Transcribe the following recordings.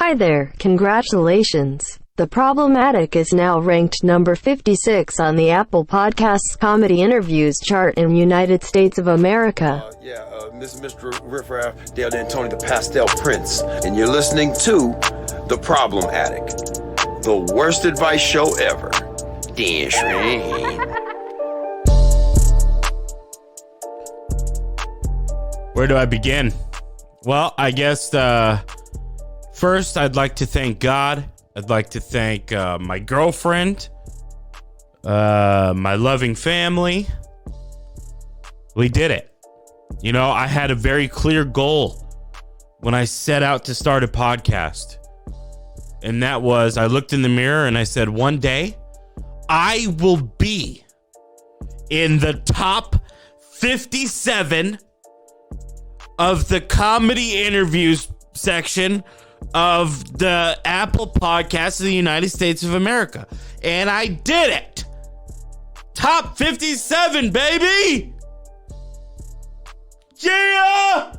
Hi there, congratulations. The Problematic is now ranked number 56 on the Apple Podcasts Comedy Interviews chart in United States of America. Mr. Riffraff, Dale D'Antoni, the Pastel Prince, and you're listening to The Problematic, the worst advice show ever. Dance right. Where do I begin? Well, I guess first I'd like to thank God. I'd like to thank my girlfriend, my loving family. We did it. You know, I had a very clear goal when I set out to start a podcast. And that was, I looked in the mirror and I said, one day I will be in the top 57 of the comedy interviews section of the Apple Podcasts of the United States of America. And I did it. Top 57, baby. Yeah.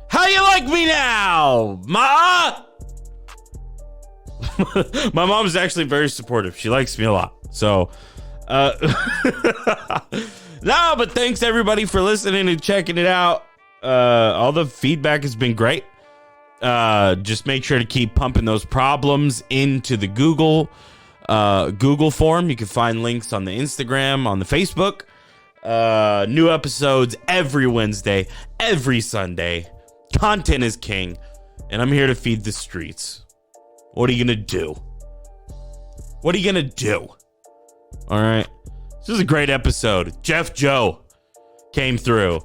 How you like me now, Ma? My mom's actually very supportive. She likes me a lot. So, no, but thanks everybody for listening and checking it out. All the feedback has been great. Just make sure to keep pumping those problems into the Google form. You can find links on the Instagram, on the Facebook. New episodes every Wednesday, every Sunday. Content is king, and I'm here to feed the streets. What are you gonna do? What are you gonna do? All right, this is a great episode. Jeff Joe came through.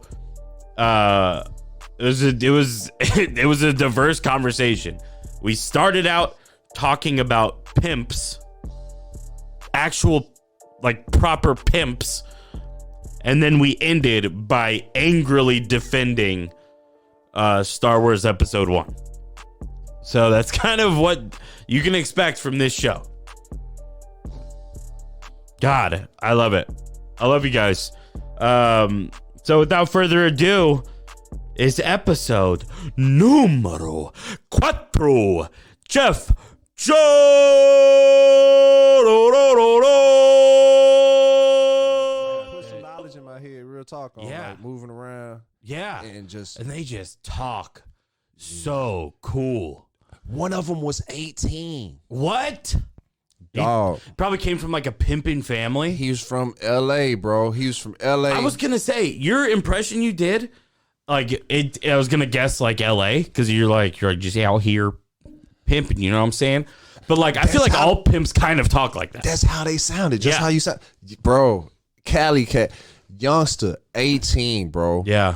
It was a diverse conversation. We started out talking about pimps, actual like proper pimps, and then we ended by angrily defending Star Wars Episode 1. So that's kind of what you can expect from this show. God, I love it. I love you guys. So without further ado, is episode numero 4. Jeff Joe. Put some knowledge in my head, real talk on like moving around. Yeah. And they just talk so cool. One of them was 18. What? Dog. He probably came from like a pimping family. He was from LA, bro. He was from LA. I was gonna say your impression you did, like it. I was gonna guess like LA because you're just out here pimping. You know what I'm saying? But like I feel like all pimps kind of talk like that. That's how they sounded. Just how you sound, bro. Cali cat, youngster, 18, bro. Yeah.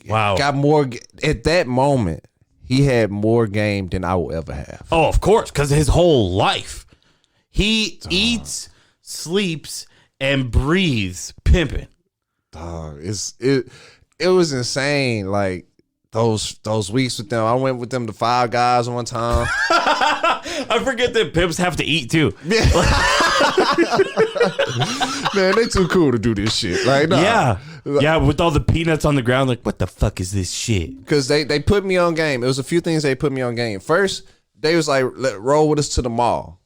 Wow. Got more at that moment. He had more game than I will ever have. Oh, of course, because his whole life. He eats, sleeps, and breathes pimping. Dog, it was insane. Like those weeks with them. I went with them to Five Guys one time. I forget that pimps have to eat too. Man, they too cool to do this shit. Like, nah. Yeah, with all the peanuts on the ground. Like, what the fuck is this shit? Because they put me on game. It was a few things they put me on game. First, they was like, roll with us to the mall.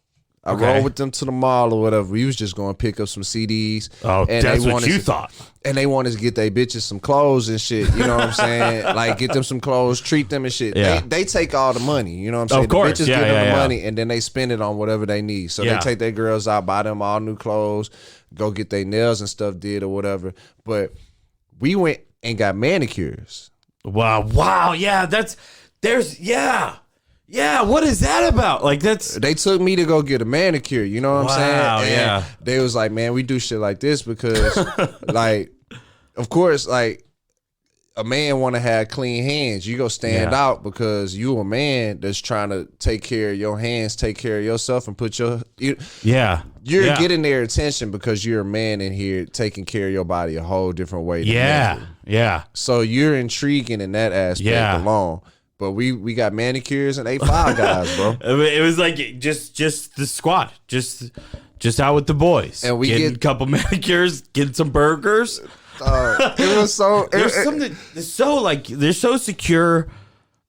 I rolled with them to the mall or whatever. We was just going to pick up some CDs. Oh, and that's what you thought. And they wanted to get their bitches some clothes and shit. You know what I'm saying? Like, get them some clothes, treat them and shit. Yeah. They take all the money. You know what I'm saying? Of course. The bitches give them the money, and then they spend it on whatever they need. So they take their girls out, buy them all new clothes, go get their nails and stuff did or whatever. But we went and got manicures. Wow. Yeah, Yeah, what is that about? Like they took me to go get a manicure, you know what I'm saying? And yeah. They was like, man, we do shit like this because like, of course, like a man want to have clean hands. You go stand out because you a man that's trying to take care of your hands, take care of yourself, and put you're getting their attention because you're a man in here taking care of your body a whole different way. Yeah. So you're intriguing in that aspect alone. But we got manicures and ate Five Guys, bro. It was like just the squad, just out with the boys, and we get a couple manicures, get some burgers. It was so. There's something so like they're so secure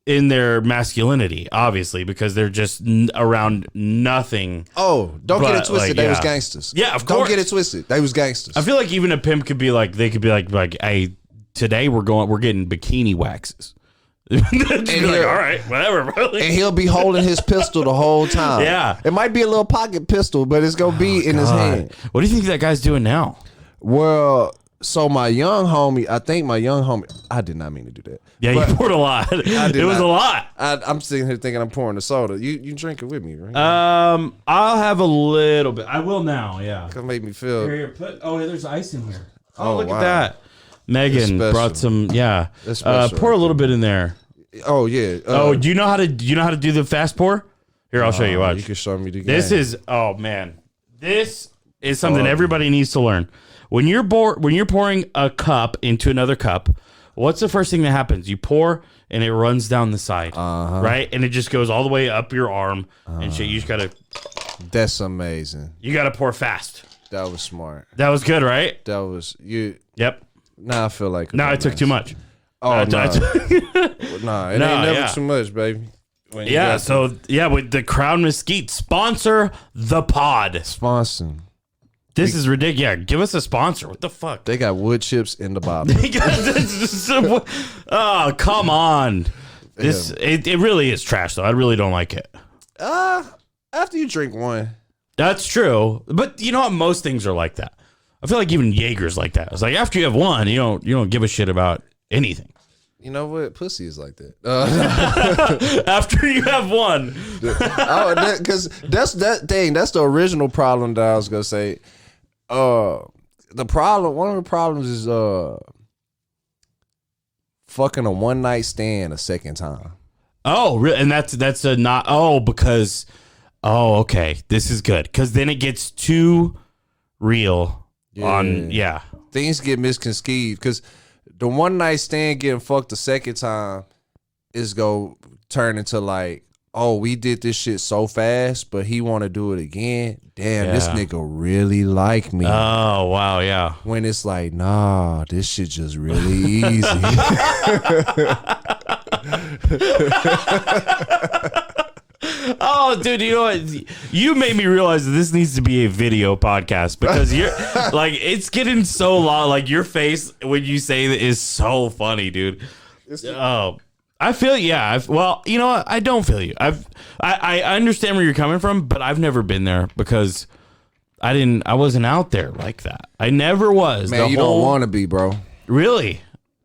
in their masculinity, obviously, because they're just around nothing. Oh, don't get it But, twisted. like, They was yeah. gangsters. Yeah, of Don't course. get it twisted. They was gangsters. I feel like even a pimp could be like, they could be like, hey, today we're getting bikini waxes. Just be like, he'll- all right, whatever, bro. and he'll be holding his pistol the whole time. Yeah. It might be a little pocket pistol, but it's gonna be in his God. hand. What do you think that guy's doing now? Well, so my young homie, I did not mean to do that. Yeah, But you poured a lot. It did was not. a lot. I'm sitting here thinking I'm pouring the soda. You drink it with me, right? I'll have a little bit. I will now. Yeah. That made me feel. Here, there's ice in here. Oh, Look wow. at that. Megan That's brought special. some. Yeah. That's special Pour a right little bit in there. Oh yeah. Do you know how to do the fast pour? Here, I'll show you. Watch. You can show me the game. This is this is something everybody needs to learn. When you're pouring a cup into another cup, what's the first thing that happens? You pour and it runs down the side, right? And it just goes all the way up your arm and shit. You just That's amazing. gotta pour fast. That was smart. That was good, right? That was you. Yep. Now I feel like. No, I took too much. Oh no, I- nah, it No, ain't never yeah. too much, baby. When you Yeah, got so with the Crown Mesquite, sponsor the pod. sponsoring. This is ridiculous. Yeah, give us a sponsor. What the fuck? They got wood chips in the bottle. Oh, come on. It really is trash though. I really don't like it. After you drink one, That's true. But you know what? Most things are like that. I feel like even Jaeger's like that. It's like after you have one, you don't give a shit about anything. you know what? Pussy is like that. After you have one. Because that's the original problem that I was gonna say. One of the problems is fucking a one night stand a second time. Oh, really? And that's a not. Oh, because. Oh, okay. This is good because then it gets too real. Yeah. Things get misconceived because the one night stand getting fucked the second time is go turn into like, oh, we did this shit so fast, but he want to do it again. Damn, this Yeah. nigga really like me. Oh, wow, yeah. When it's like, nah, this shit just really easy. Oh, dude, you know what? You made me realize that this needs to be a video podcast because you're like, it's getting so long. Like your face when you say that is so funny, dude. Oh, I feel, yeah. Well, you know what? I don't feel you. I understand where you're coming from, but I've never been there because I wasn't out there like that. I never was. Man, you don't want to be, bro. Really?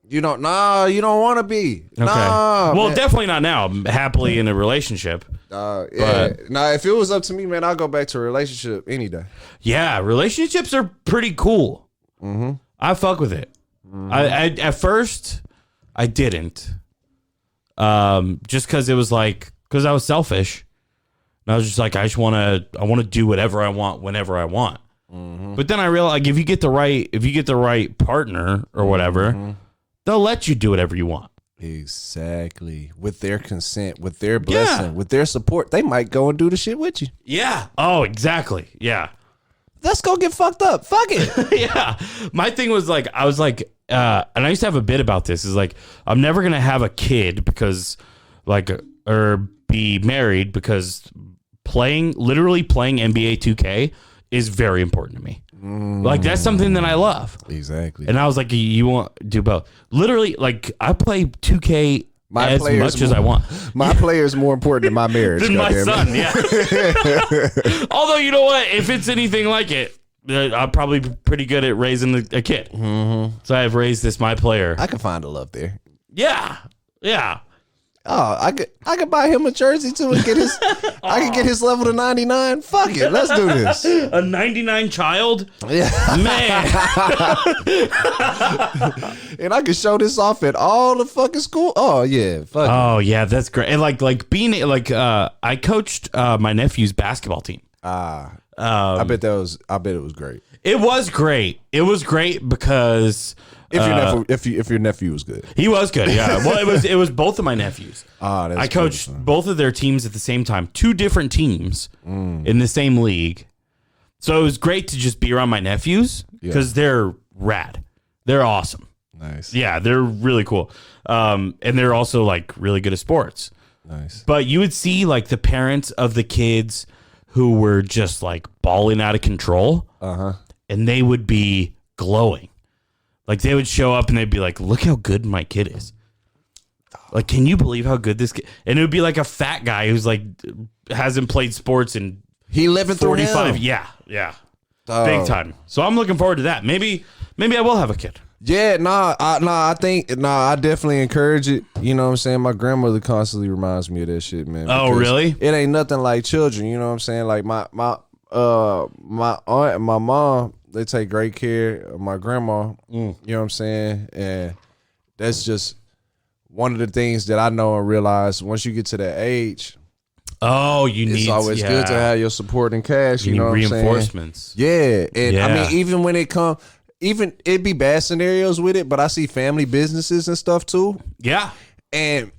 You don't want to be. Okay. Nah, well, man. definitely not now. I'm happily in a relationship. Yeah. Now, if it was up to me, man, I'll go back to a relationship any day. Yeah, relationships are pretty cool. Mm-hmm. I fuck with it. I at first I didn't, just because it was like because I was selfish, and I was just like I want to do whatever I want whenever I want. Mm-hmm. But then I realized like if you get the right partner or whatever, they'll let you do whatever you want. Exactly. With their consent, with their blessing, with their support, they might go and do the shit with you. Yeah. Oh, exactly. Yeah. Let's go get fucked up. Fuck it. Yeah. My thing was like, I was like, and I used to have a bit about this is like, I'm never going to have a kid because like, or be married because literally playing NBA 2K is very important to me. Like that's something that I love. Exactly. And I was like, you want to do both. Literally, like I play 2K as much as I want. My player is more important than my marriage. Than my goddamn it. son, yeah. Although, you know what? If it's anything like it, I'm probably pretty good at raising a kid. Mm-hmm. So I've raised my player. I can find a love there. Yeah. Yeah. Oh, I could buy him a jersey too and get his. I could get his level to 99. Fuck it, let's do this. A 99 child? Yeah, Man. and I could show this off at all the fucking school. Oh yeah, fuck it. Oh, yeah, that's great. And like being like, I coached my nephew's basketball team. I bet it was great. It was great. It was great because If your nephew was good. he was good. Yeah. Well, it was both of my nephews. That's I coached cool, both of their teams at the same time, two different teams in the same league. So it was great to just be around my nephews because they're rad. They're awesome. Nice. Yeah, they're really cool. And they're also like really good at sports. Nice. But you would see like the parents of the kids who were just like balling out of control. And they would be glowing. Like they would show up and they'd be like, look how good my kid is. Like, can you believe how good this kid? And it would be like a fat guy who's like hasn't played sports in He living through 45. him. Yeah. Dog. Big time. So I'm looking forward to that. Maybe I will have a kid. Yeah, I definitely encourage it. You know what I'm saying? My grandmother constantly reminds me of that shit, man. Oh, because really? It ain't nothing like children, you know what I'm saying? Like my aunt and my mom, they take great care of my grandma. You know what I'm saying? And that's just one of the things that I know and realize once you get to that age, Oh, it's always good to have your support and cash. You need know what reinforcements. I'm saying? Yeah. And I Yeah. mean, even when it come, even it'd be bad scenarios with it, but I see family businesses and stuff too. Yeah. And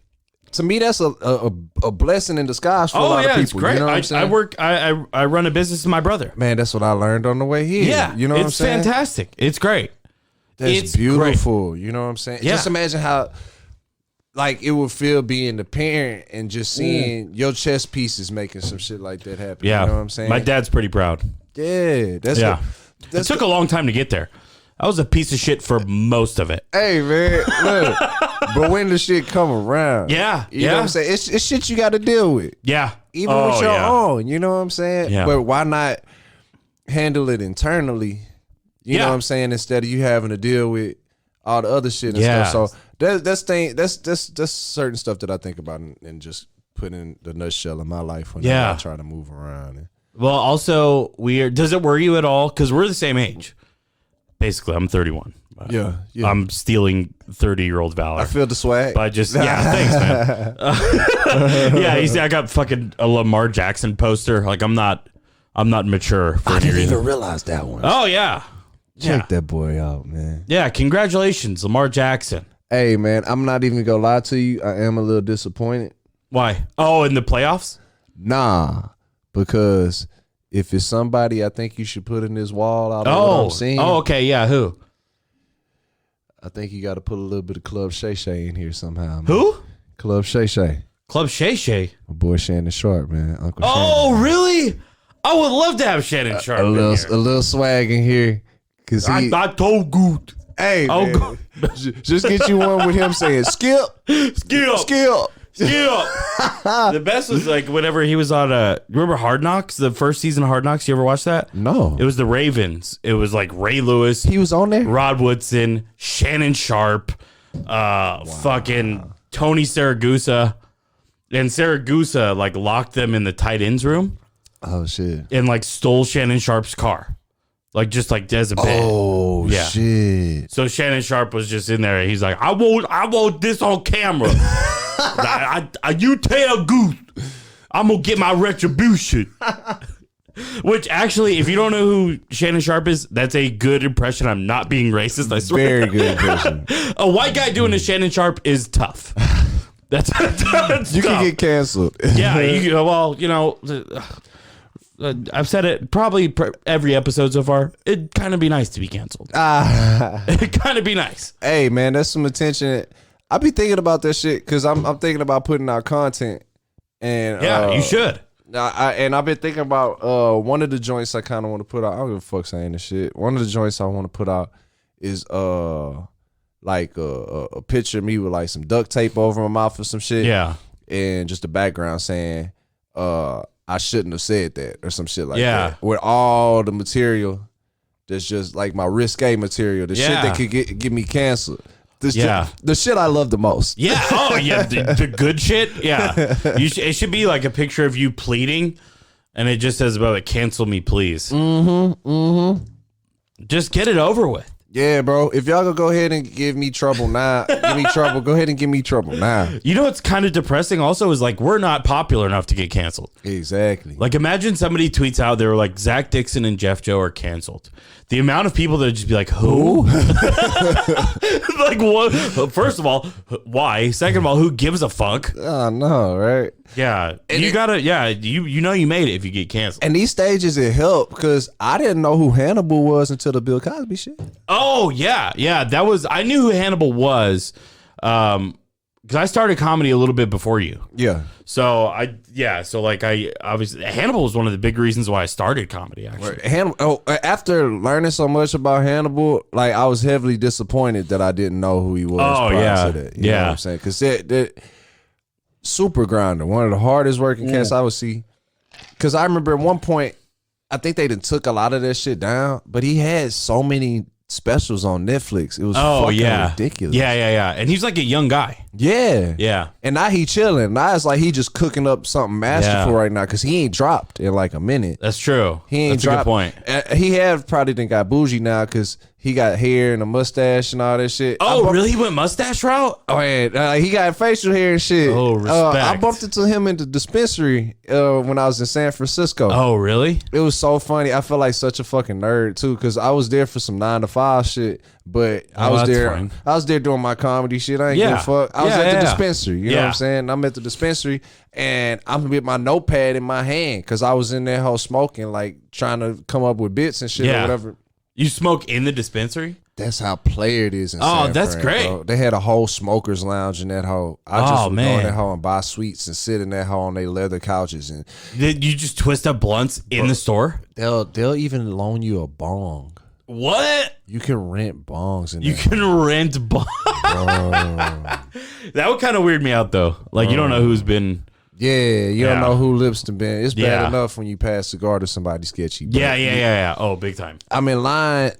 to me, that's a blessing in disguise for a lot of people. It's great. You know what I'm saying? I run a business with my brother. Man, that's what I learned on the way here. Yeah. You know what I'm it's saying? fantastic. It's great. That's It's beautiful. You know what I'm saying? Yeah. Just imagine how like it would feel being the parent and just seeing your chess pieces making some shit like that happen. Yeah. You know what I'm saying? My dad's pretty proud. Yeah. That's Yeah. that's It took a long time to get there. I was a piece of shit for most of it. Hey man, look. But when the shit come around, Yeah, you know what I'm saying? It's shit you got to deal with, Yeah. even with your own. You know what I'm saying? Yeah. But why not handle it internally? You know Yeah. what I'm saying? Instead of you having to deal with all the other shit and Yeah. stuff. So that's certain stuff that I think about and just put in the nutshell of my life when Yeah. I try to move around. Well, also, does it worry you at all? Because we're the same age. Basically, I'm 31. Yeah. I'm stealing 30-year-old valor. I feel the swag. But thanks, man. Yeah, you see, I got fucking a Lamar Jackson poster. Like, I'm not mature for any reason. realize that one. Oh, yeah. Check that boy out, man. Yeah, congratulations, Lamar Jackson. Hey, man, I'm not even gonna lie to you. I am a little disappointed. Why? Oh, in the playoffs? Nah, because if it's somebody I think you should put in this wall out of what I'm seeing, okay, yeah, who? I think you got to put a little bit of Club Shay Shay in here somehow. Man. Who? Club Shay Shay. Club Shay Shay. My boy Shannon Sharp, man. Uncle Oh, really? I would love to have Shannon Sharp Shannon. in A here. little swag in here. Cause he, I told good. hey, Oh, man, just get you one with him saying, skip, Skip. skip. Skip. The best was like whenever he was on remember Hard Knocks, the first season of Hard Knocks? You ever watch that? No. It was the Ravens. It was like Ray Lewis, He was on there? Rod Woodson, Shannon Sharp, fucking Tony Saragusa. And Saragusa like locked them in the tight ends room Oh, shit. and like stole Shannon Sharp's car. Like just like as a bit. Oh, Yeah. shit. So Shannon Sharp was just in there. He's like, I want this on camera. You tell Goose, I'm gonna get my retribution. Which actually, if you don't know who Shannon Sharp is, that's a good impression. I'm not being racist. I swear. Very good impression. A white guy doing a Shannon Sharp is tough. That's You tough. can get canceled. Yeah. Well, you know. I've said it probably every episode so far. It'd kind of be nice to be canceled. It'd kind of be nice. Hey, man, that's some attention. I be thinking about that shit because I'm thinking about putting out content. And Yeah, you should. I've been thinking about one of the joints I kind of want to put out. I don't give a fuck saying this shit. One of the joints I want to put out is like a picture of me with like some duct tape over my mouth or some shit. Yeah. And just the background saying I shouldn't have said that or some shit like Yeah. that. With all the material that's just like my risque material, the shit that could get me canceled. The shit I love the most. Yeah. Oh, yeah. The good shit. Yeah. It should be like a picture of you pleading, and it just says about it, cancel me, please. Just get it over with. Yeah, bro. If y'all gonna go ahead and give me trouble now, you know give me trouble. Go ahead and give me trouble now. You know what's kind of depressing also is like we're not popular enough to get canceled. Exactly. Like imagine somebody tweets out they were like Zach Dixon and Jeff Joe are canceled. The amount of people that would just be like, who? Like what? First of all, why? Second of all, who gives a fuck? Oh no, right? Yeah, you know you made it if you get canceled. And these stages it helped because I didn't know who Hannibal was until the Bill Cosby shit. Oh yeah, that was I knew who Hannibal was, because I started comedy a little bit before you. Yeah. So I obviously Hannibal was one of the big reasons why I started comedy. Actually, After learning so much about Hannibal, like I was heavily disappointed that I didn't know who he was. Oh prior to that. You know what I'm saying? Because that super grinder, one of the hardest working cats I would see. Because I remember at one point, I think they done took a lot of that shit down, but he had so many specials on Netflix. It was fucking ridiculous. Yeah. And he's like a young guy. Yeah. And now he chilling. Now it's like he just cooking up something masterful right now because he ain't dropped in like a minute. That's true. He ain't That's dropped. a good point. He have probably done got bougie now because he got hair and a mustache and all that shit. Oh, really? He went mustache route? Oh, yeah. He got facial hair and shit. Oh, respect. I bumped into him in the dispensary when I was in San Francisco. Oh, really? It was so funny. I felt like such a fucking nerd too, because I was there for some 9 to 5 shit, but I was there. Fine. I was there doing my comedy shit. I ain't give a fuck. I was at the dispensary. You know what I'm saying? I'm at the dispensary and I'm with my notepad in my hand because I was in that whole smoking, like trying to come up with bits and shit or whatever. You smoke in the dispensary? That's how player it is in San that's Fran, great. bro. They had a whole smokers lounge in that hole. I just would go in that hole and buy sweets and sit in that hole on their leather couches. And Did you just twist up blunts in the store? they'll even loan you a bong. What? You can rent bongs in You there. can rent That would kind of weird me out though. Like you don't know who's been. Yeah, you don't know who Lipston been. It's bad Yeah. enough when you pass cigar to somebody sketchy. but Yeah. Oh, big time. I'm in line,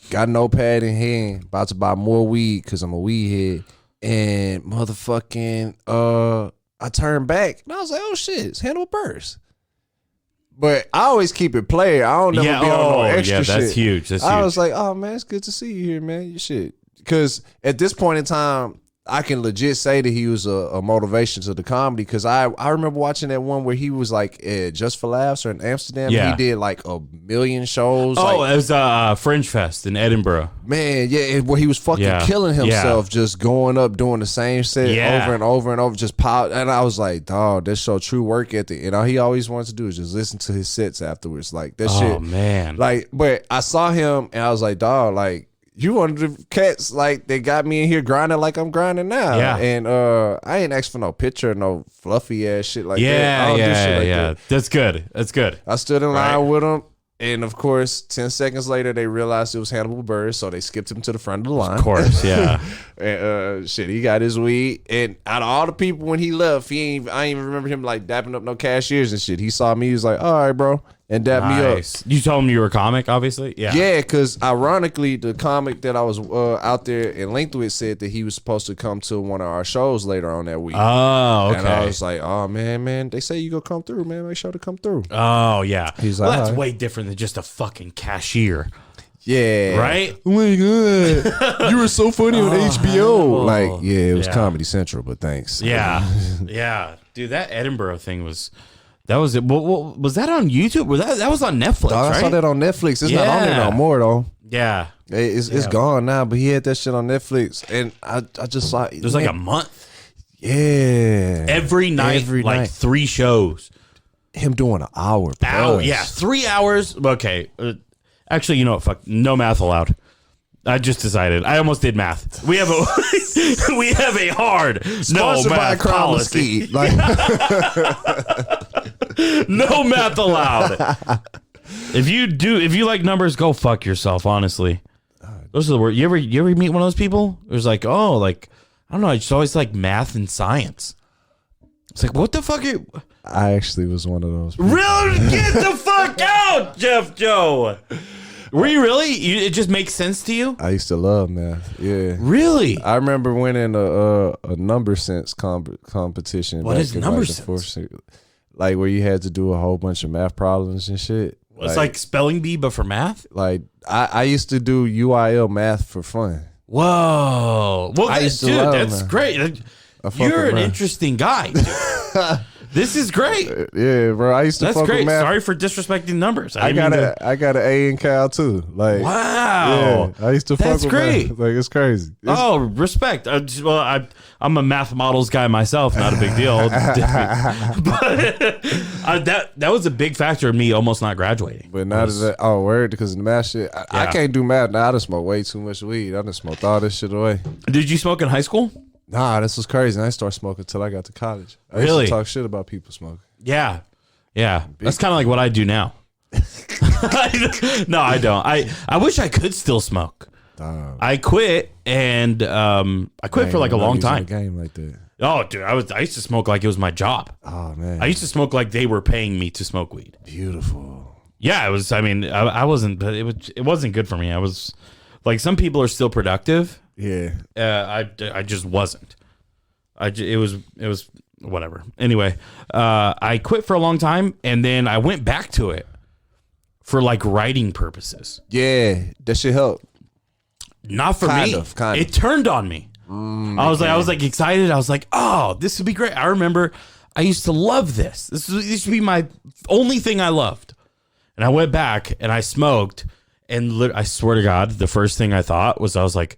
got a notepad in hand, about to buy more weed because I'm a weed head. And motherfucking, I turned back and I was like, oh shit, it's Hannibal Buress. But I always keep it player. I don't never be on no extra shit. That's huge. That's I huge. was like, oh man, it's good to see you here, man. You shit. Because at this point in time, I can legit say that he was a motivation to the comedy because I remember watching that one where he was like at Just for Laughs or in Amsterdam. Yeah. He did like 1 million shows. Oh, like, it was Fringe Fest in Edinburgh. man, where he was fucking killing himself, just going up doing the same set over and over and over, just pop. And I was like, dog, that's so true work ethic. And all he always wanted to do is just listen to his sets afterwards, like that shit. Oh man, like, but I saw him and I was like, dog, like. You one of the cats like they got me in here grinding like I'm grinding now. Yeah. And I ain't asked for no picture, no fluffy ass shit like that. I don't do shit like that. That's good. That's good. I stood in line with him, and of course, 10 seconds later, they realized it was Hannibal Buress, so they skipped him to the front of the line. Of course, yeah. And shit, he got his weed. And out of all the people when he left, I ain't even remember him like dapping up no cashiers and shit. He saw me, he was like, all right, bro. And dap me up. You told him you were a comic, obviously? Yeah. Yeah, because ironically, the comic that I was out there in linked with said that he was supposed to come to one of our shows later on that week. Oh, okay. And I was like, oh, man, they say you gonna come through, man. Make sure to come through. Oh, yeah. He's well, like, that's all right. way different than just a fucking cashier. Yeah. Right? Oh my God. You were so funny on HBO. Hannibal. Like, yeah, it was Yeah. Comedy Central, but thanks. Yeah. Yeah. Dude, that Edinburgh thing was... That was it. Was that on YouTube? That was on Netflix, Dog, right? I saw that on Netflix. It's not on there no more, though. Yeah. It's gone now, but he had that shit on Netflix. And I just saw it. There's like a month. Yeah. Every night, like 3 shows. Him doing an hour. Hour, yeah, 3 hours. Okay. Actually, you know what? Fuck. No math allowed. I just decided. I almost did math. We have a hard Sponsored no by math Crown policy. Mesquite. Like, No math allowed. If you like numbers, go fuck yourself. Honestly, those are the words. You ever meet one of those people? It was like, oh, like I don't know. I just always like math and science. It's like, what the fuck? I actually was one of those people. Really? Get the fuck out, Jeff Joe. Were you really? It just makes sense to you? I used to love math. Yeah. Really? I remember winning a number sense competition. What back is in, number like, the sense? like where you had to do a whole bunch of math problems and shit. It's like spelling bee, but for math? Like I used to do UIL math for fun. Whoa. Well, I used to dude, love that's him. great. I fuck You're with an math. interesting guy. Dude. This is great. Yeah, bro. I used to That's fuck great. with math. Sorry for disrespecting numbers. I got an A in Cal too. Like, Wow. yeah, I used to fuck That's with great. math. Like, it's crazy. Oh, respect. I'm a math models guy myself. Not a big deal. But that was a big factor in me almost not graduating. But now that word, because of the math shit, I Yeah. can't do math now. I done smoke way too much weed. I done smoked all this shit away. Did you smoke in high school? Nah, this was crazy. I didn't start smoking until I got to college. I Really? used to talk shit about people smoking. Yeah. Yeah. That's kind of like what I do now. No, I don't. I wish I could still smoke. I quit and I quit for like a long time. Game like that. Oh, dude, I used to smoke like it was my job. Oh man, I used to smoke like they were paying me to smoke weed. beautiful. Yeah, it was. I mean, I wasn't, but it wasn't good for me. I was like, some people are still productive. Yeah, I just wasn't. It was whatever. Anyway, I quit for a long time, and then I went back to it for like writing purposes. yeah, that shit help. Not for Kind me. of. It turned on me. I was like excited. I was like, oh, this would be great. I remember I used to love this. This would be my only thing I loved. And I went back and I smoked, and I swear to God, the first thing I thought was, I was like,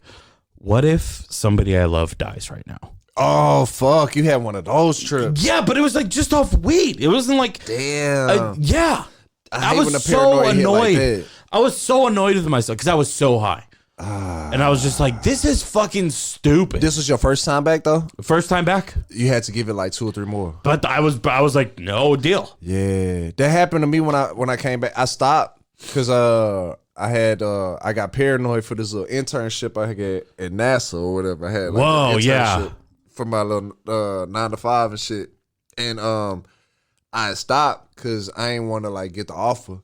what if somebody I love dies right now? Oh fuck, you had one of those trips. Yeah, but it was like just off weed. It wasn't like, Damn. yeah. I hate was when the so paranoia hit like annoyed. that. I was so annoyed with myself because I was so high. And I was just like, this is fucking stupid. This was your first time back though. First time back. You had to give it like 2 or 3 more. But I was like, no deal. Yeah, that happened to me when I came back. I stopped because I got paranoid for this little internship I had at NASA or whatever. I had like Whoa, an yeah. internship for my little 9 to 5 and shit. And I stopped because I ain't want to like get the offer,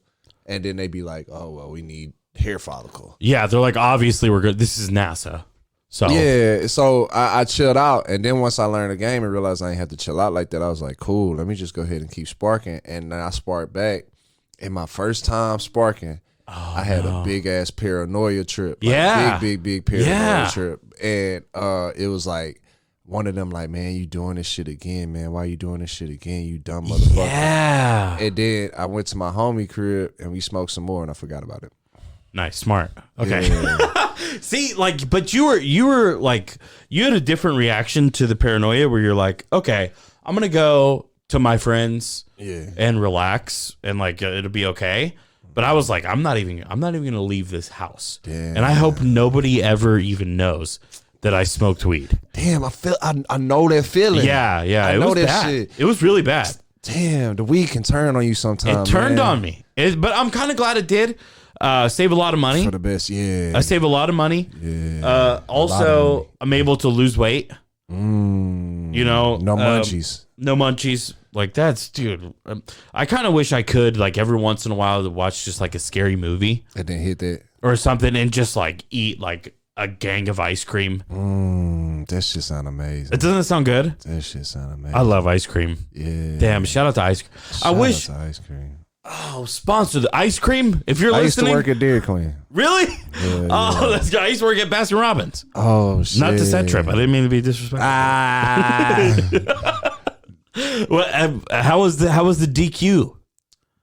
and then they be like, oh well, we need hair follicle. Yeah, they're like, obviously we're good. This is NASA. So Yeah, so I chilled out, and then once I learned the game and realized I ain't have to chill out like that, I was like, cool, let me just go ahead and keep sparking. And then I sparked back. And my first time sparking, I had a big ass paranoia trip. Like, Yeah. big paranoia Yeah. trip. And it was like one of them like, man, you doing this shit again, man. Why you doing this shit again, you dumb motherfucker? Yeah. And then I went to my homie crib and we smoked some more and I forgot about it. Nice, smart. Okay. Yeah. See, like, but you were like, you had a different reaction to the paranoia where you're like, okay, I'm gonna go to my friends and relax and like it'll be okay. But I was like, I'm not even gonna leave this house. Damn. And I hope nobody ever even knows that I smoked weed. Damn, I know that feeling. Yeah, I it know was that bad. shit. It was really bad. Damn, the weed can turn on you sometimes. It turned man. on me. But I'm kind of glad it did. Save a lot of money. For the best, yeah. I save a lot of money. Yeah. Also, I'm able to lose weight. You know, No munchies. No munchies. Like that's, dude. I kind of wish I could, like, every once in a while to watch just like a scary movie I didn't hit that. or something and just like eat like a gang of ice cream. That shit sound amazing. It doesn't sound good. That shit sound amazing. I love ice cream. Yeah. Damn, shout out to ice cream. I Shout wish. out to ice cream. Oh, sponsor the ice cream. If you're I used listening, to work at Dairy Queen. really? Oh, that's good. I used to work at Baskin Robbins. Oh shit. Not to set trip. I didn't mean to be disrespectful. Well, how was the DQ?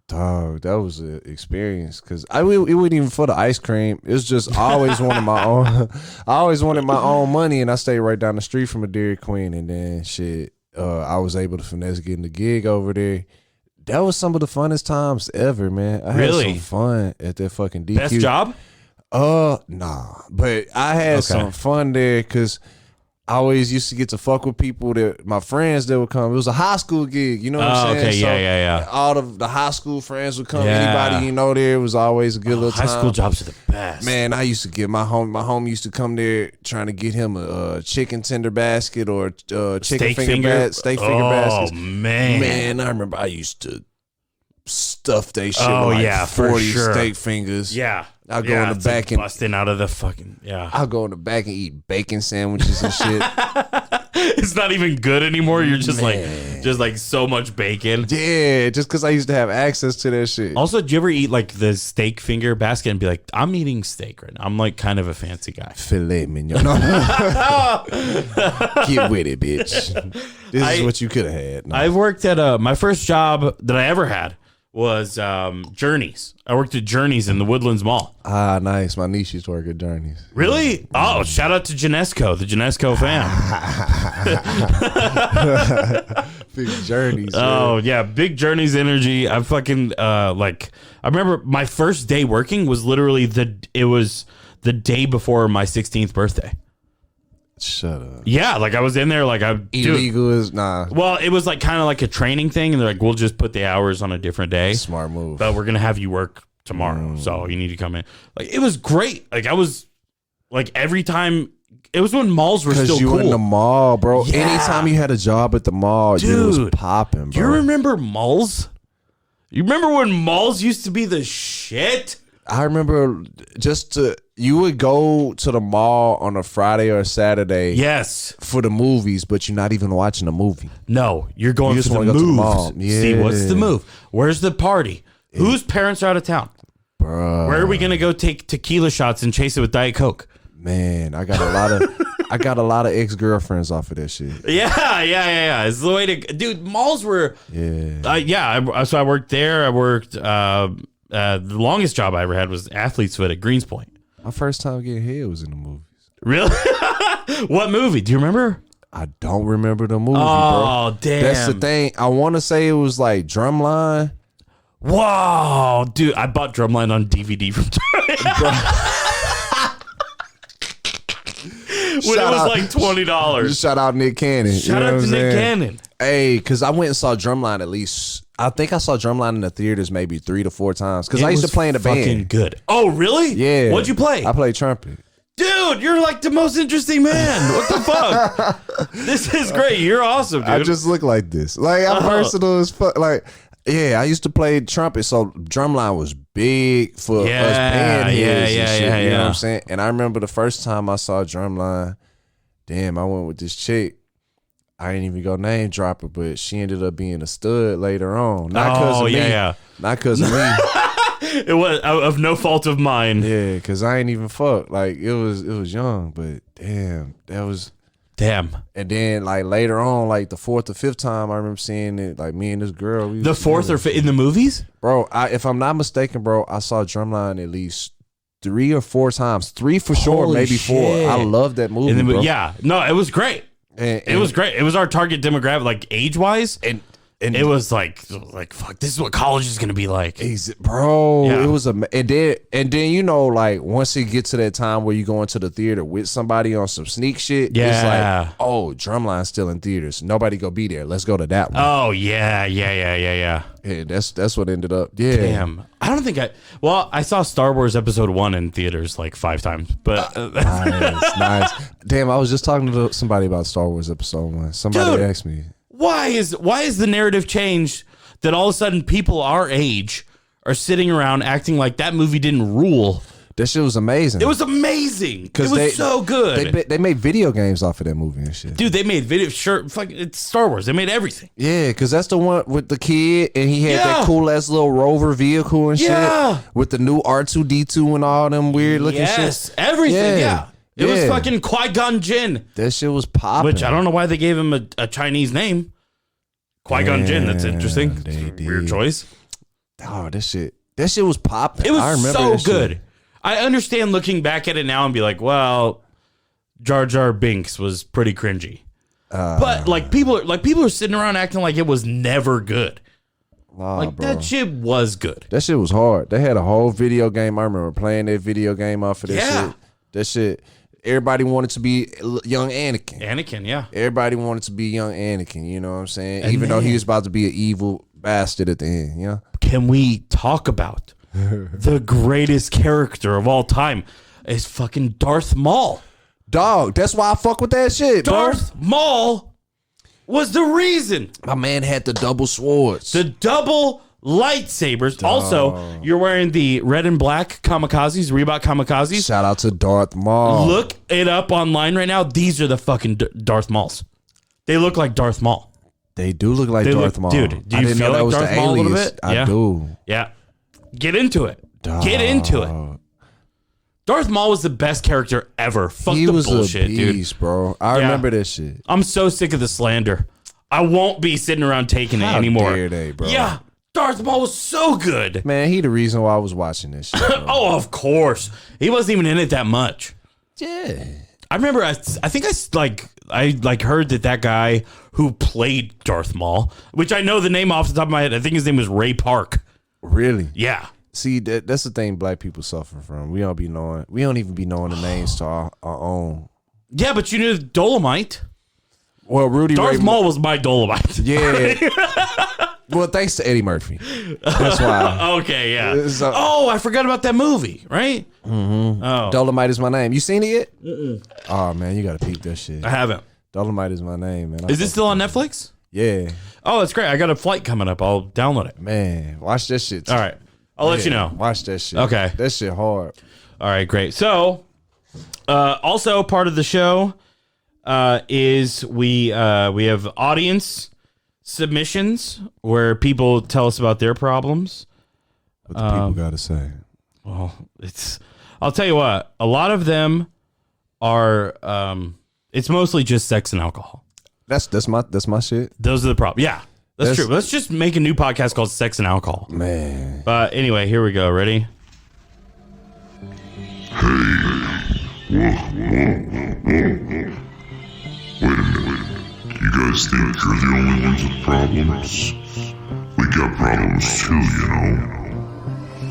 Dog, that was an experience because it wasn't even for the ice cream. It was just I always wanted my own. I always wanted my own money, and I stayed right down the street from a Dairy Queen. And then shit, I was able to finesse getting the gig over there. That was some of the funnest times ever, man. I Really? had some fun at that fucking DQ. Best job? Nah, but I had some fun there because I always used to get to fuck with people that my friends that would come. It was a high school gig, you know what I'm saying? Okay, yeah. All of the high school friends would come. Yeah. Anybody you know there, it was always a good little High time. school jobs are the best. Man, I used to get my home used to come there trying to get him a chicken tender basket or chicken Steak finger steak finger baskets. Oh, man. Man, I remember I used to stuff they shit Oh, with like yeah, for 40 sure. steak fingers. Yeah. I'll go in the it's like back and busting out of the fucking, yeah. I'll go in the back and eat bacon sandwiches and shit. It's not even good anymore. You're just like so much bacon. Yeah, just because I used to have access to that shit. Also, do you ever eat like the steak finger basket and be like, I'm eating steak right now? I'm like kind of a fancy guy. Filet mignon. No. Get with it, bitch. This is what you could have had. No. I've worked at my first job that I ever had was Journeys. I worked at Journeys in the Woodlands Mall. Ah, nice. My niece used to work at Journeys. Really? Oh, shout out to Genesco, the Genesco fam. Big Journeys. Oh, yeah. Big Journeys energy. I fucking, I remember my first day working was literally it was the day before my 16th birthday. Shut up. Yeah, like I was in there, like illegal is nah. Well, it was like kind of like a training thing, and they're like, we'll just put the hours on a different day. Smart move. But we're gonna have you work tomorrow, so you need to come in. Like it was great. Like I was, like every time. It was when malls were still you cool. in the mall, bro. Yeah. Anytime you had a job at the mall, you was popping, bro. Do you remember malls? You remember when malls used to be the shit? I remember you would go to the mall on a Friday or a Saturday. Yes. For the movies, but you're not even watching a movie. No, you're going just for the wanna go to the moves. mall. Yeah. See, what's the move? Where's the party? Whose parents are out of town? Bro. Where are we gonna go take tequila shots and chase it with Diet Coke? Man, I got a lot of ex-girlfriends off of that shit. Yeah. It's the way to, dude. Malls were, so I worked there. I worked. The longest job I ever had was Athlete's Foot at Greenspoint. My first time getting head was in the movies. Really? What movie? Do you remember? I don't remember the movie, bro. Oh, damn. That's the thing. I want to say it was like Drumline. Whoa, dude! I bought Drumline on DVD from when it was like $20. Shout out Nick Cannon. Shout out to Nick Cannon. Hey, because I went and saw Drumline at least. I think I saw Drumline in the theaters maybe 3 to 4 times because I used to play in the band. Fucking good. Oh, really? Yeah. What'd you play? I played trumpet. Dude, you're like the most interesting man. What the fuck? This is great. You're awesome, dude. I just look like this. Like I'm versatile as fuck. Like. Yeah, I used to play trumpet, so Drumline was big for us band heads and shit. You know what I'm saying? And I remember the first time I saw Drumline, damn, I went with this chick. I didn't even go name drop her, but she ended up being a stud later on. Not because of me. Not because of me. It was of no fault of mine. Yeah, because I ain't even fuck. Like it was young, but damn, that was. Damn. And then like later on, like the 4th or 5th time, I remember seeing it. Like me and this girl. The 4th or 5th in the movies, bro. If I'm not mistaken, bro, I saw Drumline at least 3 or 4 times. 3 for sure, maybe 4. I love that movie, bro. Yeah, no, it was great. It was great. It was our target demographic, like age wise, and it was like fuck. This is what college is gonna be like, bro. Yeah. It was and then you know, like once it gets to that time where you go into the theater with somebody on some sneak shit, it's like, oh, Drumline's still in theaters. Nobody go be there. Let's go to that one. Oh yeah. Yeah, that's what ended up. Yeah. Damn. I don't think I saw Star Wars Episode 1 in theaters like 5 times, but nice. Damn, I was just talking to somebody about Star Wars Episode 1. Somebody asked me. Why is the narrative changed that all of a sudden people our age are sitting around acting like that movie didn't rule? That shit was amazing. It was amazing. It was so good. They made video games off of that movie and shit. Dude, they made video. Sure, fuck, it's Star Wars. They made everything. Yeah, because that's the one with the kid and he had that cool ass little rover vehicle and shit with the new R2D2 and all them weird looking shit. Yes, everything. Yeah. It was fucking Qui-Gon Jinn. That shit was popping. Which I don't know why they gave him a Chinese name. Qui-Gon Jinn. That's interesting. Weird choice. Oh, that shit was popping. It was so good. I understand looking back at it now and be like, well, Jar Jar Binks was pretty cringy. But like people are sitting around acting like it was never good. Like bro. That shit was good. That shit was hard. They had a whole video game. I remember playing that video game off of that shit. That shit. Everybody wanted to be young Anakin. Yeah. Everybody wanted to be young Anakin, you know what I'm saying? Even though he was about to be an evil bastard at the end, you know? Can we talk about the greatest character of all time is fucking Darth Maul? Dog, that's why I fuck with that shit, bro. Darth Maul was the reason. My man had the double swords. The double lightsabers. Dog. Also, you're wearing the red and black kamikazes, Reebok kamikazes. Shout out to Darth Maul. Look it up online right now. These are the fucking Darth Mauls. They look like Darth Maul. They do look like Darth Maul. Dude, do I you didn't feel know that like was Darth the Maul a little alias. bit? I Yeah. do. Yeah. Get into it. Get into it. Darth Maul was the best character ever. Fuck He the was bullshit, a beast, dude. bro. I remember this shit. I'm so sick of the slander. I won't be sitting around taking it How anymore. dare they, bro? Yeah. Darth Maul was so good. Man, he the reason why I was watching this shit. Bro. Oh, of course. He wasn't even in it that much. Yeah. I remember. I think I heard that guy who played Darth Maul, which I know the name off the top of my head. I think his name was Ray Park. Really? Yeah. See, that's the thing black people suffer from. We don't even be knowing the names to our own. Yeah, but you knew Dolomite. Well, Rudy Darth Ray Maul was my Dolomite. Yeah. Well, thanks to Eddie Murphy. That's why. Okay, yeah. So- Oh, I forgot about that movie, right? Oh, Dolomite is my name. You seen it yet? Oh man, you gotta peep that shit. I haven't. Dolomite is my name, man. Is it still on Netflix? Yeah, Oh, that's great. I got a flight coming up. I'll download it. man. Watch that shit. All right. I'll let you Yeah, know. Watch that shit. Okay. That shit hard. All right, great. So, also part of the show is we have audience submissions where people tell us about their problems. What the people gotta say. Well, I'll tell you what, a lot of them are it's mostly just sex and alcohol. That's my shit, Those are the problems. Yeah, that's That's- true. Let's just make a new podcast called Sex and Alcohol. man. But anyway, here we go. Ready? You guys think you're the only ones with problems? We got problems too, you know.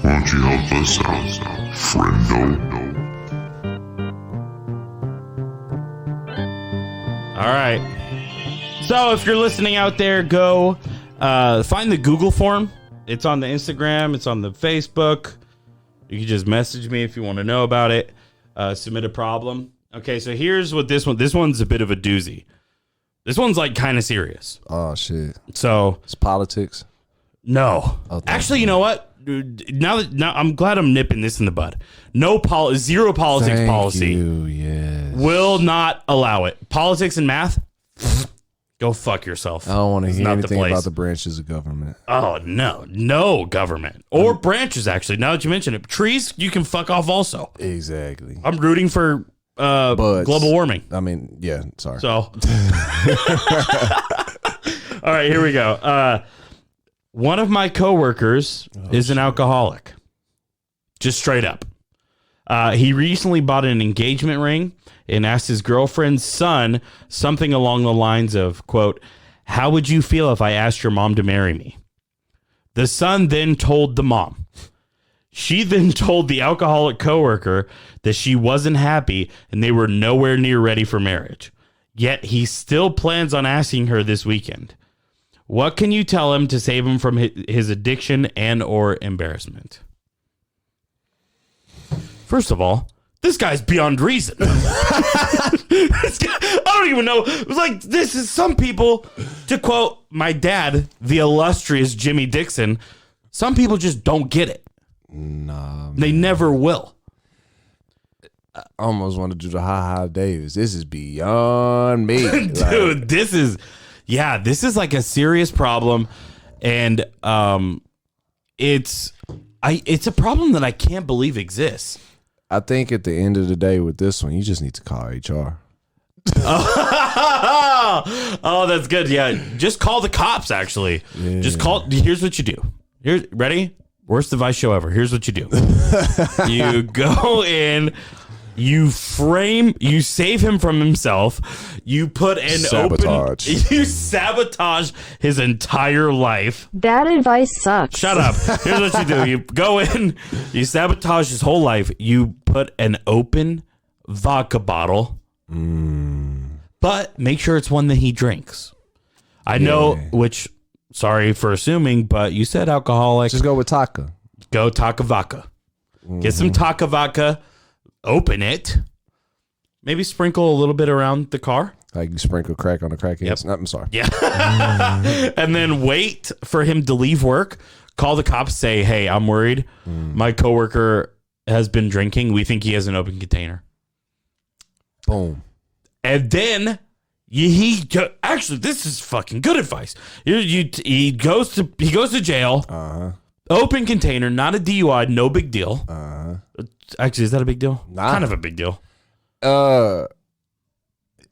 Why don't you help us out, friendo? All right. So if you're listening out there, go find the Google form. It's on the Instagram. It's on the Facebook. You can just message me if you want to know about it. Submit a problem. Okay, so here's what this one's a bit of a doozy. This one's like kind of serious. Oh shit. So It's politics. no, thank actually, you know what? Now I'm glad I'm nipping this in the bud. Zero politics Thank policy. you. Yes. Will not allow it. Politics and math, go fuck yourself. I don't want to It's hear not the anything place. about the branches of government. Oh, no government or branches. Actually, now that you mention it, trees you can fuck off. Also, Exactly. I'm rooting for Buds. global warming. I mean, yeah. Sorry. So, all right, here we go. One of my coworkers is an alcoholic. Just straight up. He recently bought an engagement ring and asked his girlfriend's son something along the lines of, quote, "How would you feel if I asked your mom to marry me?" The son then told the mom. She then told the alcoholic coworker that she wasn't happy and they were nowhere near ready for marriage. Yet he still plans on asking her this weekend. What can you tell him to save him from his addiction and or embarrassment? First of all, this guy's beyond reason. This guy, I don't even know. It was like, this is some people, to quote my dad, the illustrious Jimmy Dixon, some people just don't get it. Nah, They never will. I almost want to do the Ha Davis. This is beyond me. Dude, this is like a serious problem. And it's a problem that I can't believe exists. I think at the end of the day with this one, you just need to call HR. Oh, that's good. Yeah, just call the cops. Actually, just call. Here's what you do. Here's ready. Worst advice show ever. Here's what you do. You go in. You save him from himself. You put an Sabotage. You sabotage his entire life. That advice sucks. Shut up. Here's what you do. You go in, you sabotage his whole life. You put an open vodka bottle, but make sure it's one that he drinks. I know, which, sorry for assuming, but you said alcoholic. Just go with Taka. Go Taka vodka. Get some Taka vodka. Open it. Maybe sprinkle a little bit around the car. Like you sprinkle crack on the crackheads. Yep. I'm sorry. Yeah. And then wait for him to leave work. Call the cops. Say, hey, I'm worried. My coworker has been drinking. We think he has an open container. Boom. And then Actually, this is fucking good advice. He goes to jail. Open container, not a DUI, no big deal. Actually, is that a big deal? Nah. Kind of a big deal. As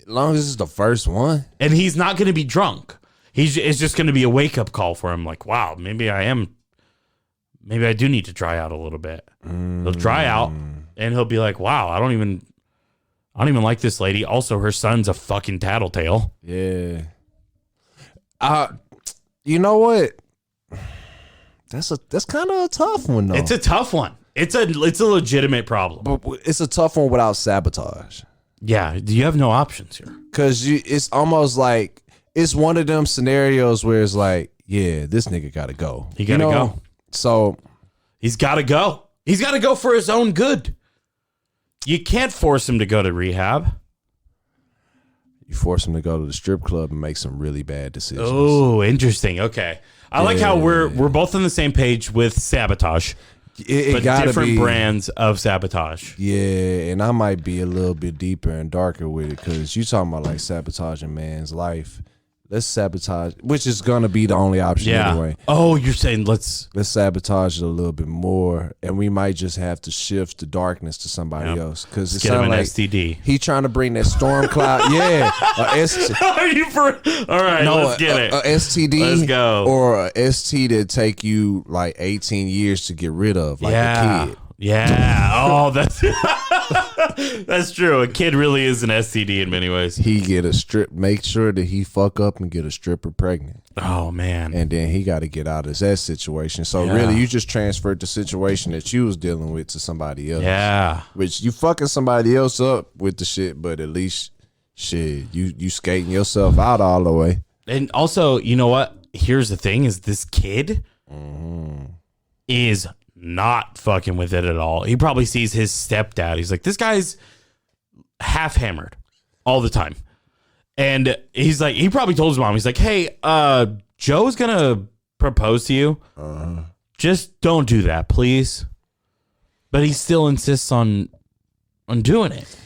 long as it's the first one. And he's not going to be drunk. It's just going to be a wake up call for him. Like, wow, maybe I do need to dry out a little bit. He'll dry out, and he'll be like, wow, I don't even like this lady. Also, her son's a fucking tattletale. Yeah. You know what? That's kind of a tough one though. It's a tough one. It's a legitimate problem. But it's a tough one without sabotage. Yeah, you have no options here. Cause it's almost like it's one of them scenarios where it's like, yeah, this nigga gotta go. He gotta go. So he's gotta go. He's gotta go for his own good. You can't force him to go to rehab. You force him to go to the strip club and make some really bad decisions. Oh, interesting. Okay. I like how we're both on the same page with sabotage. It but gotta different be brands of sabotage. Yeah, and I might be a little bit deeper and darker with it because you talking about like sabotaging man's life. Let's sabotage, which is gonna be the only option anyway. Oh, you're saying let's sabotage it a little bit more, and we might just have to shift the darkness to somebody else because it get him sounds an like STD. He trying to bring that storm cloud. Yeah, Are you for? All right, let's get it. A STD. Let's go. Or a ST that take you like 18 years to get rid of, like a kid. Yeah. Oh, that's true. A kid really is an STD in many ways. He get a strip. Make sure that he fuck up and get a stripper pregnant. Oh man. And then he got to get out of that situation. So really, you just transferred the situation that you was dealing with to somebody else. Yeah. Which you fucking somebody else up with the shit, but at least shit, you skating yourself out all the way. And also, you know what? Here's the thing: is this kid is not fucking with it at all. He probably sees his stepdad. He's like, this guy's half hammered all the time. And he's like, he probably told his mom, he's like, hey, Joe's gonna propose to you. Just don't do that, please. But he still insists on doing it.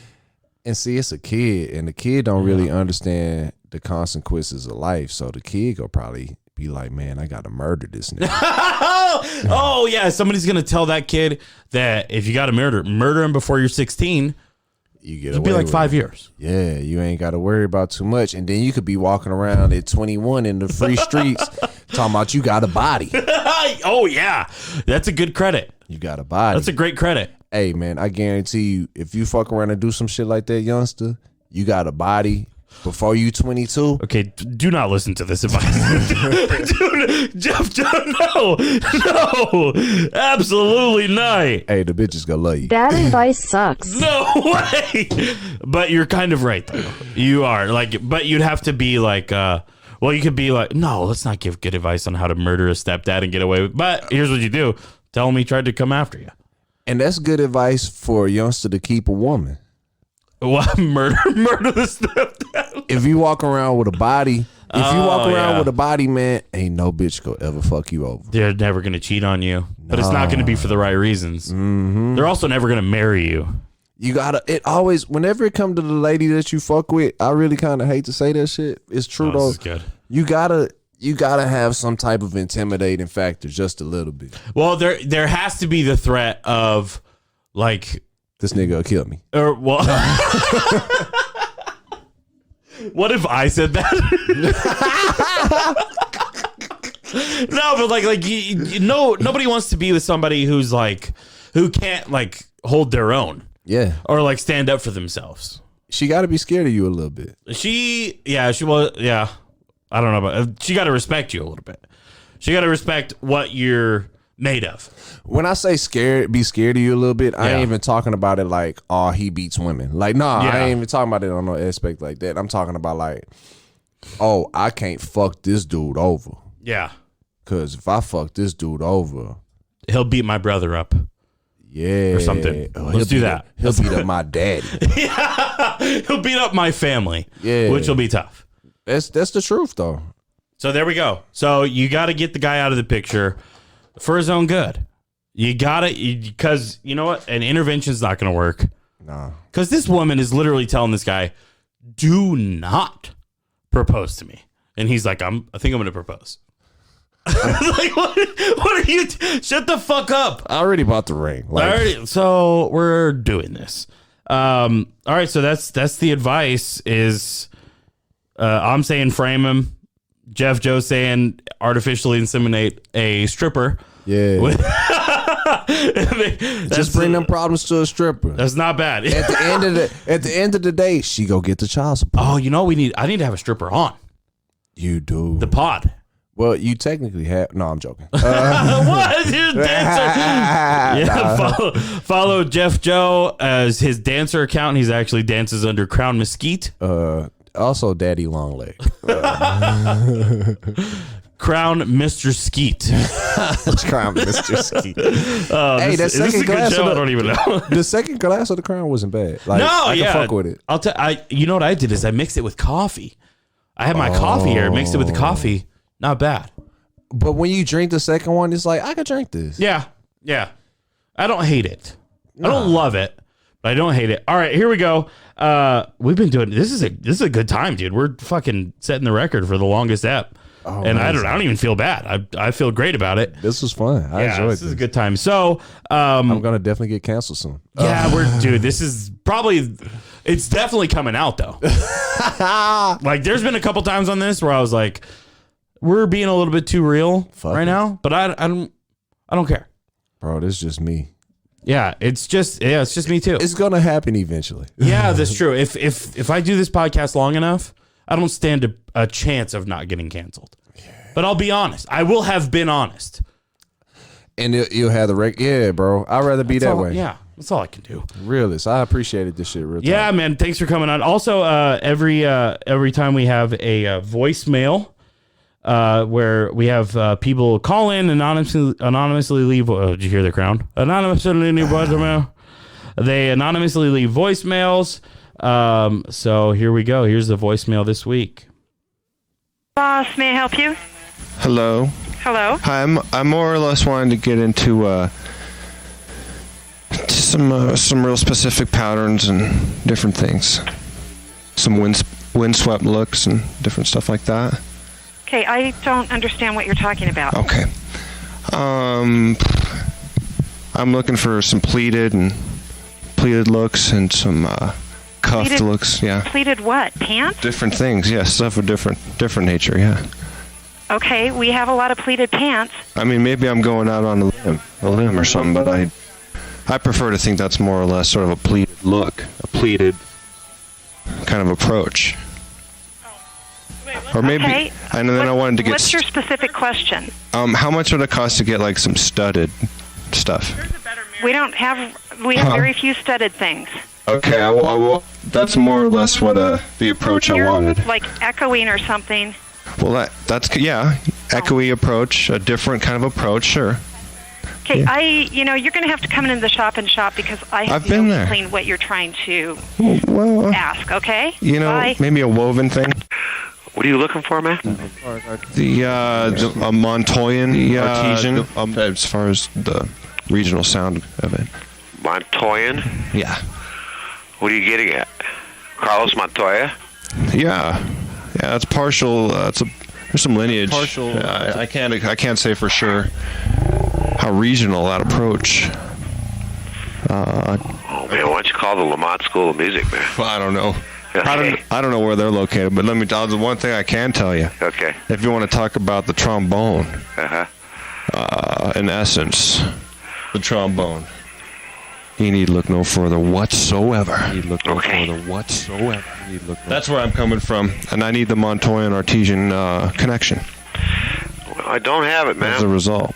And see, it's a kid, and the kid don't really understand the consequences of life. So the kid will probably be like, man, I gotta murder this nigga. Oh yeah, somebody's gonna tell that kid that if you gotta murder him before you're 16, It'll be like 5 years. Yeah, you ain't got to worry about too much. And then you could be walking around at 21 in the free streets talking about you got a body. Oh, yeah. That's a good credit. You got a body. That's a great credit. Hey, man, I guarantee you, if you fuck around and do some shit like that, youngster, you got a body before you 22. Okay, do not listen to this advice. Jeff, no, absolutely not. Hey, the bitches gonna love you. That advice sucks. No way. But you're kind of right, though. You are but you'd have to be like, well, you could be like, no, let's not give good advice on how to murder a stepdad and get away with. But here's what you do: tell him he tried to come after you. And that's good advice for a youngster to keep a woman. What? Murder the stepdad? If you walk around with a body, with a body, man, ain't no bitch gonna ever fuck you over. They're never gonna cheat on you, but it's not gonna be for the right reasons. Mm-hmm. They're also never gonna marry you. You gotta. It always. Whenever it come to the lady that you fuck with, I really kind of hate to say that shit. It's true though. This is good. You gotta have some type of intimidating factor, just a little bit. Well, there has to be the threat of like, this nigga will kill me. or well, what if I said that? No, but like you know, nobody wants to be with somebody who's like who can't like hold their own. Yeah, or like stand up for themselves. She got to be scared of you a little bit. She was. Yeah, I don't know, but she got to respect you a little bit. She got to respect what you're made of. When I say be scared of you a little bit, I ain't even talking about it like, oh, he beats women. Like, nah, I ain't even talking about it on no aspect like that. I'm talking about like, oh, I can't fuck this dude over. Yeah. Because if I fuck this dude over, he'll beat my brother up. Yeah. Or something. Let's do that. He'll beat up my daddy. Yeah. He'll beat up my family. Yeah. Which will be tough. That's the truth, though. So there we go. So you got to get the guy out of the picture for his own good. You got to, because you know what? An intervention's not going to work. No. Because this woman is literally telling this guy, do not propose to me. And he's like, I think I'm going to propose. Like, what are you? Shut the fuck up. I already bought the ring. Like, So we're doing this. All right. So that's the advice is, I'm saying frame him. Jeff Joe saying artificially inseminate a stripper. yeah. Just bring them problems to a stripper. That's not bad. At the end of the day, she go get the child support. Oh, you know I need to have a stripper on You do. the pod. Well, you technically have. No, I'm joking. What? You're a dancer. Yeah, follow Jeff Joe as his dancer account. He's actually dances under Crown Mesquite. Also, Daddy Longleg. Crown Mr. Skeet. Crown Mr. Skeet. Hey, that is this second a good glass show? of I don't even know. The second glass of the Crown wasn't bad. Like, I can fuck with it. You know what I did is I mixed it with coffee. I had my coffee here, mixed it with the coffee. Not bad. But when you drink the second one, it's like, I could drink this. Yeah. I don't hate it. I don't love it, but I don't hate it. All right, here we go. We've been doing this is a good time, dude. We're fucking setting the record for the longest ep. Oh, and I nice. don't even feel bad. I feel great about it. This was fun. I enjoyed this is a good time. So I'm gonna definitely get canceled soon. this is probably it's definitely coming out though. Like there's been a couple times on this where I was like, we're being a little bit too real right now, but I don't care. Bro, this is just me. Yeah, it's just me too. It's gonna happen eventually. Yeah, that's true. If I do this podcast long enough, I don't stand a chance of not getting canceled. But I'll be honest. I will have been honest. And you'll have the record. Yeah, bro. I'd rather be that way. Yeah, that's all I can do. Realist. I appreciated this shit real time. Yeah, man. Thanks for coming on. Also, every time we have a voicemail where we have people call in anonymously leave. Did you hear the Crown? Anonymously leave voicemail. They anonymously leave voicemails. So here we go. Here's the voicemail this week. Boss, may I help you? Hello. Hello? Hi, I'm more or less wanting to get into some real specific patterns and different things. Some windswept looks and different stuff like that. Okay, I don't understand what you're talking about. Okay. I'm looking for some pleated looks and some cuffed Pleated- looks. Yeah. Pleated what? Pants? Different things. Yeah, stuff of different nature. Yeah. Okay, we have a lot of pleated pants. I mean, maybe I'm going out on a limb or something, but I prefer to think that's more or less sort of a pleated look, a pleated kind of approach. Or maybe, Okay. and then I wanted to get. What's your specific question? How much would it cost to get like some studded stuff? We have very few studded things. Okay, that's more or less what the approach I You're wanted. like echoing or something. Well, that's echoey approach, a different kind of approach, sure. Okay, Yeah. you're going to have to come into the shop and shop because I have I've been no there. inkling what you're trying to Well, ask, okay? maybe a woven thing. What are you looking for, man? A Montoyan artesian, as far as the regional sound of it. Montoyan? Yeah. What are you getting at? Carlos Montoya? Yeah, it's partial. There's some lineage. Partial. I can't say for sure how regional that approach. Oh man, why don't you call the Lamont School of Music, man? Well, I don't know. Okay. I don't know where they're located, but let me tell you the one thing I can tell you. Okay. If you want to talk about the trombone, in essence, the trombone, you need look no further whatsoever. Okay. That's where I'm coming from, and I need the Montoyan artesian connection. Well, I don't have it, As a man. result,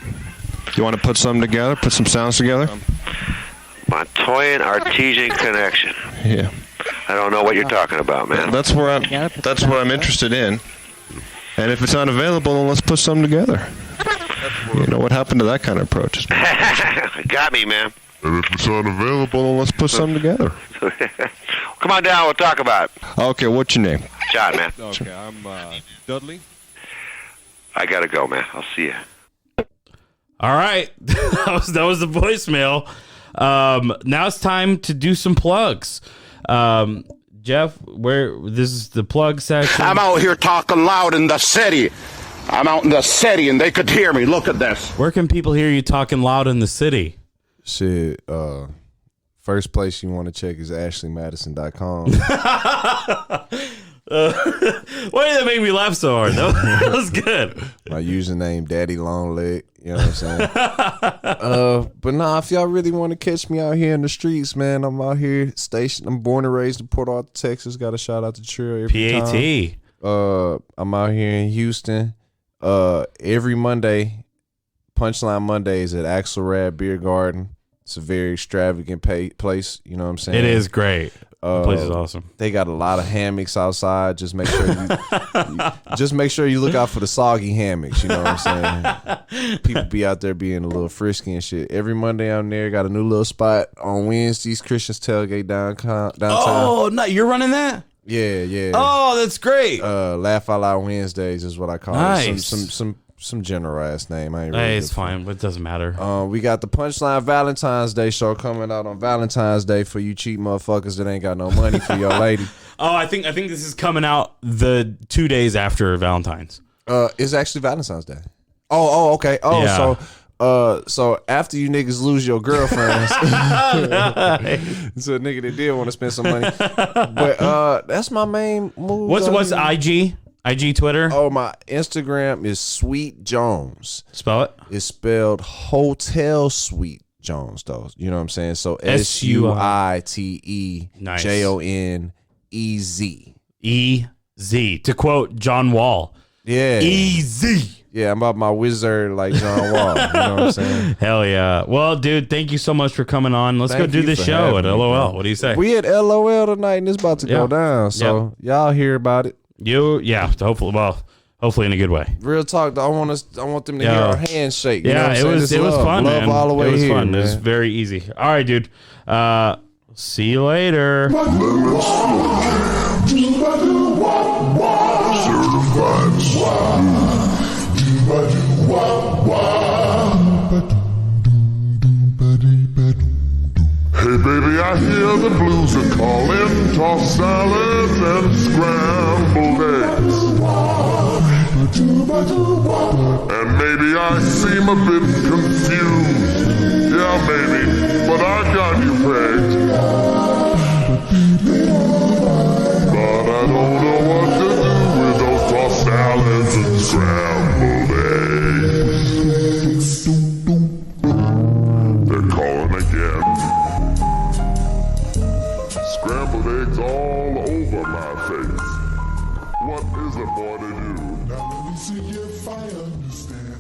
you want to put something together, put some sounds together? Montoyan Artesian Connection. Yeah. I don't know what you're talking about, man. That's what I'm interested in. And if it's unavailable, then let's put something together. You know what happened to that kind of approach? Got me, man. And if it's unavailable, then let's put something together. Come on down, we'll talk about it. Okay, what's your name? John, man. Okay, I'm Dudley. I gotta go, man. I'll see you. All right. that was the voicemail. Now it's time to do some plugs. Jeff Jeff, where this is the plug section. I'm out here talking loud in the city. I'm out in the city and they could hear me. Look at this. Where can people hear you talking loud in the city? Shit, first place you want to check is ashleymadison.com. Why did that make me laugh so hard? That was good. My username, Daddy Longleg. You know what I'm saying? But nah, if y'all really want to catch me out here in the streets, man, I'm out here stationed. I'm born and raised in Port Arthur, Texas. Got a shout out to Trill every PAT. time. I'm out here in Houston. Every Monday, Punchline Mondays at Axelrad Beer Garden. It's a very extravagant place. You know what I'm saying? It is great. The place is awesome. They got a lot of hammocks outside. Just make sure you look out for the soggy hammocks. You know what I'm saying? People be out there being a little frisky and shit. Every Monday I'm there. Got a new little spot on Wednesdays. Christian's Tailgate downtown. Oh, no, you're running that? Yeah. Oh, that's great. Laugh Out Loud Wednesdays is what I call it. Some general ass name. I ain't really it's fine, but it doesn't matter. We got the Punchline Valentine's Day show coming out on Valentine's Day for you cheap motherfuckers that ain't got no money for your lady. Oh, I think this is coming out the 2 days after Valentine's. It's actually Valentine's Day. Oh, okay. Oh, yeah. So after you niggas lose your girlfriends, so a nigga that did want to spend some money, but that's my main move. What's IG Twitter? Oh, my Instagram is Sweet Jones. Spell it. It's spelled Hotel Sweet Jones though. You know what I'm saying? So SUITEJONEZ. EZ. To quote John Wall. Yeah. Easy. Yeah, I'm about my wizard like John Wall. You know what I'm saying? Hell yeah. Well, dude, thank you so much for coming on. Let's go do this show at LOL. What do you say? We at LOL tonight and it's about to go down. So y'all hear about it. Hopefully in a good way. Real talk, though, I want them to hear our handshake. You know what I'm it saying? was fun, love man. all the way it was here, fun. man. It was very easy. All right, dude. See you later. Hey baby, I hear the blues are calling. Toss salads and scrambled eggs. And maybe I seem a bit confused. Yeah, maybe, but I got you pegged. But I don't know what to do with those tossed salads and scrambled eggs. They're calling again. Scrambled eggs all over my face. What is a boy to do? Now let me see if I understand.